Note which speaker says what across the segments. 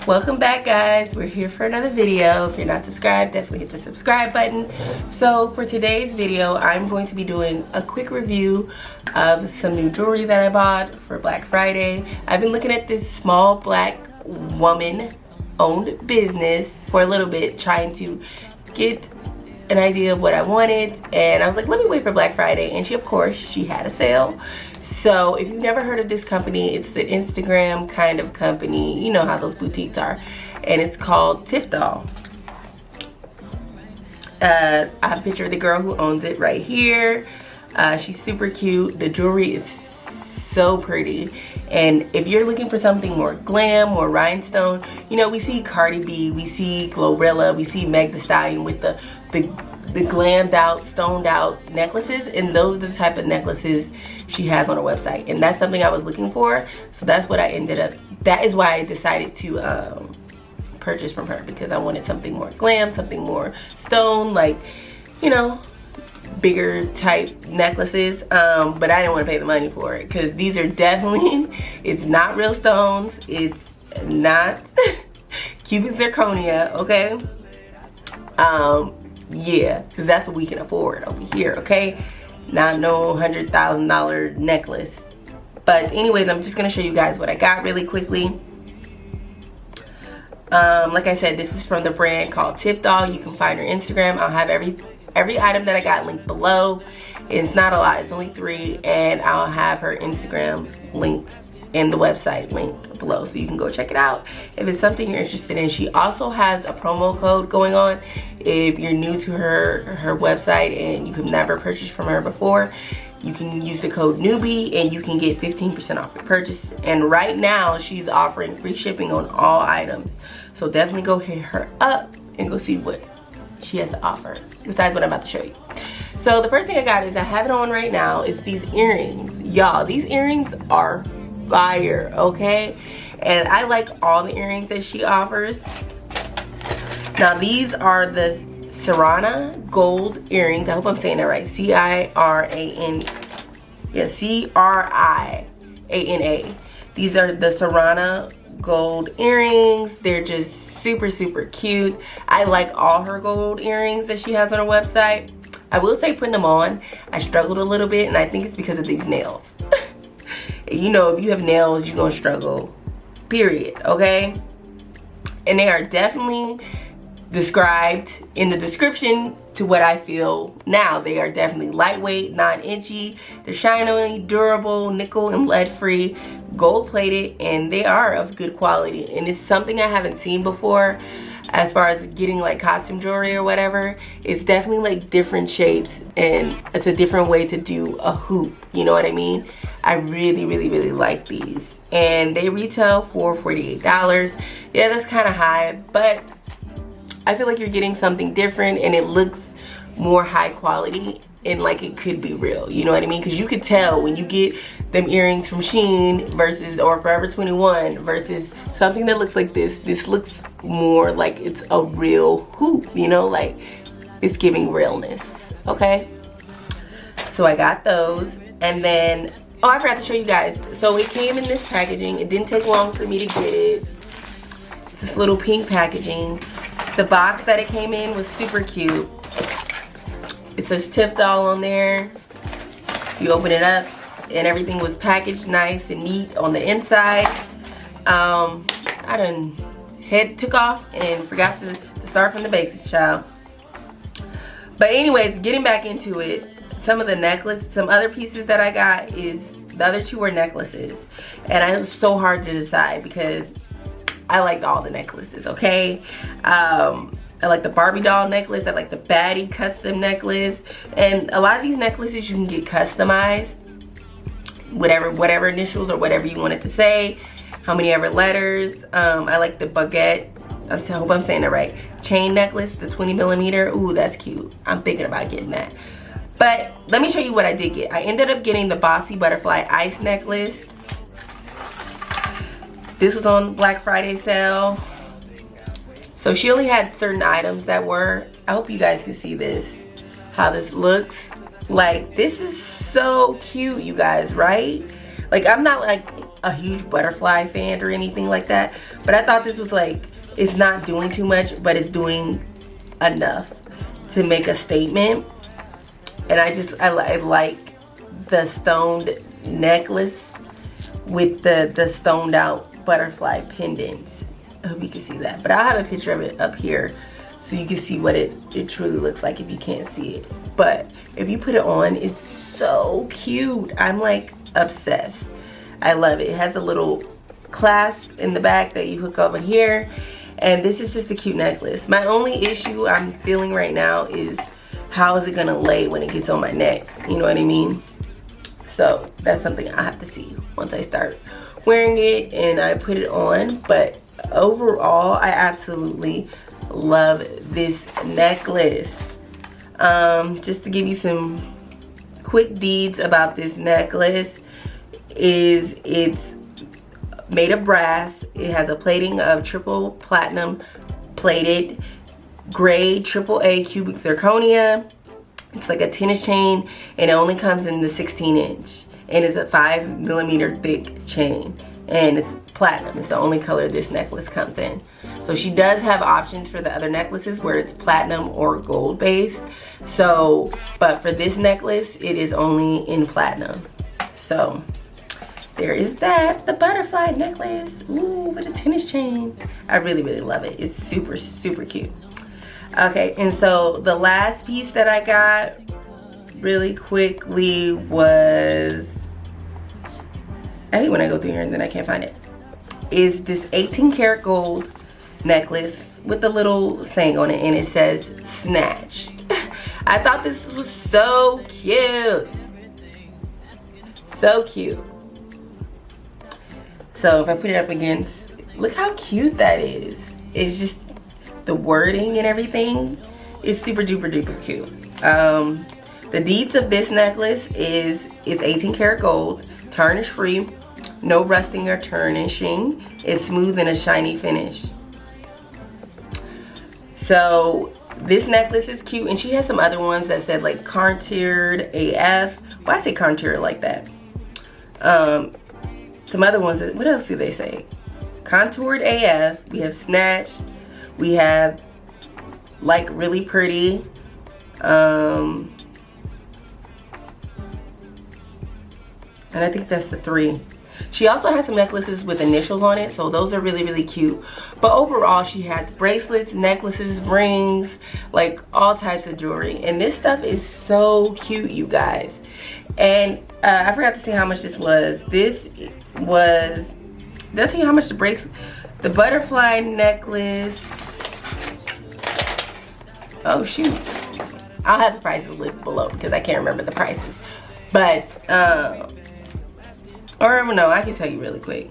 Speaker 1: Welcome back, guys. We're here for another video. If you're not subscribed, definitely hit the subscribe button. So for today's video, I'm going to be doing a quick review of some new jewelry that I bought for Black Friday. I've been looking at this small black woman owned business for a little bit, trying to get an idea of what I wanted, and I was like, let me wait for Black Friday. And she had a sale. So if you've never heard of this company, it's an Instagram kind of company. You know how those boutiques are. And it's called Tiffdoll. I have a picture of the girl who owns it right here. She's super cute. The jewelry is so pretty. And if you're looking for something more glam, more rhinestone, you know, we see Cardi B, we see Glorilla, we see Meg Thee Stallion with the glammed out, stoned out necklaces, and those are the type of necklaces she has on her website. And that's something I was looking for, so that's what I ended up, that is why I decided to purchase from her, because I wanted something more glam, something more stone, like, you know, bigger type necklaces, but I didn't want to pay the money for it, because these are definitely, it's not real stones, it's not cubic zirconia, okay? Yeah, because that's what we can afford over here, okay? Not no $100,000 necklace. But anyways, I'm just gonna show you guys what I got really quickly. Like I said, this is from the brand called Tiffdoll. You can find her Instagram. I'll have every item that I got linked below. It's not a lot, it's only 3, and I'll have her Instagram linked and the website linked below, so you can go check it out if it's something you're interested in. She also has a promo code going on. If you're new to her website and you have never purchased from her before, you can use the code newbie and you can get 15% off your purchase. And right now she's offering free shipping on all items, so definitely go hit her up and go see what she has to offer besides what I'm about to show you. So the first thing I got is, I have it on right now, is these earrings. Y'all, these earrings are fire, okay? And I like all the earrings that she offers. Now these are the Cirana gold earrings. I hope I'm saying that right. C-I-R-A-N, yeah, C-R-I-A-N-A. These are the Cirana gold earrings. They're just super cute. I like all her gold earrings that she has on her website. I will say, putting them on, I struggled a little bit, and I think it's because of these nails. You know, if you have nails, you're gonna struggle, period, okay? And they are definitely described in the description to what I feel now. They are definitely lightweight, non-itchy, they're shiny, durable, nickel and lead free, gold plated, and they are of good quality. And it's something I haven't seen before as far as getting like costume jewelry or whatever. It's definitely like different shapes, and it's a different way to do a hoop, you know what I mean? I really like these, and they retail for $48. Yeah, that's kind of high, but I feel like you're getting something different, and it looks more high quality and like it could be real, you know what I mean? Because you could tell when you get them earrings from Shein versus, or Forever 21 versus something that looks like this. This looks more like it's a real hoop, you know, like it's giving realness, okay? So I got those, and then, oh, I forgot to show you guys. So it came in this packaging. It didn't take long for me to get it. It's this little pink packaging. The box that it came in was super cute. It says Tiffdoll on there. You open it up, and everything was packaged nice and neat on the inside. I done took off and forgot to start from the basics, child. But anyways, getting back into it, some of the necklace, some other pieces that I got is, the other 2 were necklaces. And it was so hard to decide because I liked all the necklaces, okay? I like the Barbie doll necklace, I like the baddie custom necklace, and a lot of these necklaces you can get customized, whatever initials or whatever you want it to say, how many ever letters. I like the baguette, I hope I'm saying it right, chain necklace, the 20mm. Ooh, that's cute. I'm thinking about getting that. But let me show you what I did get. I ended up getting the Bossy Butterfly Ice necklace. This was on Black Friday sale. So she only had certain items that were, I hope you guys can see this, how this looks. Like, this is so cute, you guys, right? Like, I'm not like a huge butterfly fan or anything like that, but I thought this was like, it's not doing too much, but it's doing enough to make a statement. And I like the stoned necklace with the stoned out butterfly pendant. I hope you can see that, but I'll have a picture of it up here so you can see what it truly looks like if you can't see it. But if you put it on, it's so cute. I'm like obsessed. I love it. It has a little clasp in the back that you hook over here, and this is just a cute necklace. My only issue I'm feeling right now is how is it gonna lay when it gets on my neck, you know what I mean? So that's something I have to see once I start wearing it and I put it on. But overall, I absolutely love this necklace. Just to give you some quick deeds about this necklace, is it's made of brass. It has a plating of triple platinum plated gray AAA cubic zirconia. It's like a tennis chain, and it only comes in the 16-inch, and it's a 5mm thick chain, and it's platinum. It's the only color this necklace comes in. So she does have options for the other necklaces where it's platinum or gold based. So, but for this necklace, it is only in platinum. So there is that, the butterfly necklace. Ooh, with a tennis chain. I really, really love it. It's super, super cute. Okay, and so the last piece that I got really quickly was, I hate when I go through here and then I can't find it, is this 18 karat gold necklace with a little saying on it, and it says snatched. I thought this was so cute. So cute. So if I put it up against, look how cute that is. It's just the wording and everything is super duper duper cute. The deeds of this necklace is it's 18 karat gold, tarnish free, no rusting or tarnishing. It's smooth and a shiny finish. So this necklace is cute, and she has some other ones that said like contoured AF. Why I say contoured like that? Some other ones that, what else do they say? Contoured AF. We have snatched. We have like really pretty. And I think that's the 3. She also has some necklaces with initials on it, so those are really, really cute. But overall, she has bracelets, necklaces, rings, like all types of jewelry. And this stuff is so cute, you guys. And I forgot to say how much this was. This was, did I tell you how much the butterfly necklace? Oh shoot. I'll have the prices linked below because I can't remember the prices. But, or no, I can tell you really quick.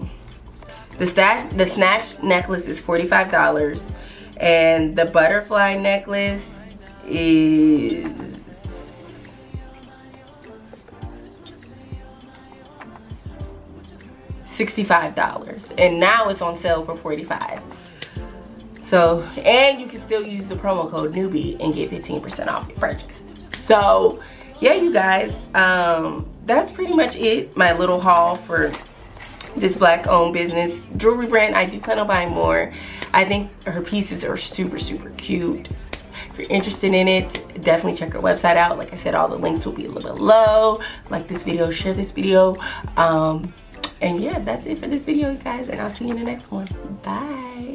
Speaker 1: The snatch necklace is $45, and the butterfly necklace is $65, and now it's on sale for $45. So, and you can still use the promo code newbie and get 15% off your purchase. So yeah, you guys, that's pretty much it. My little haul for this black owned business jewelry brand. I do plan on buying more. I think her pieces are super, super cute. If you're interested in it, definitely check her website out. Like I said, all the links will be a little below. Like this video, share this video. And yeah, that's it for this video, you guys, and I'll see you in the next one. Bye.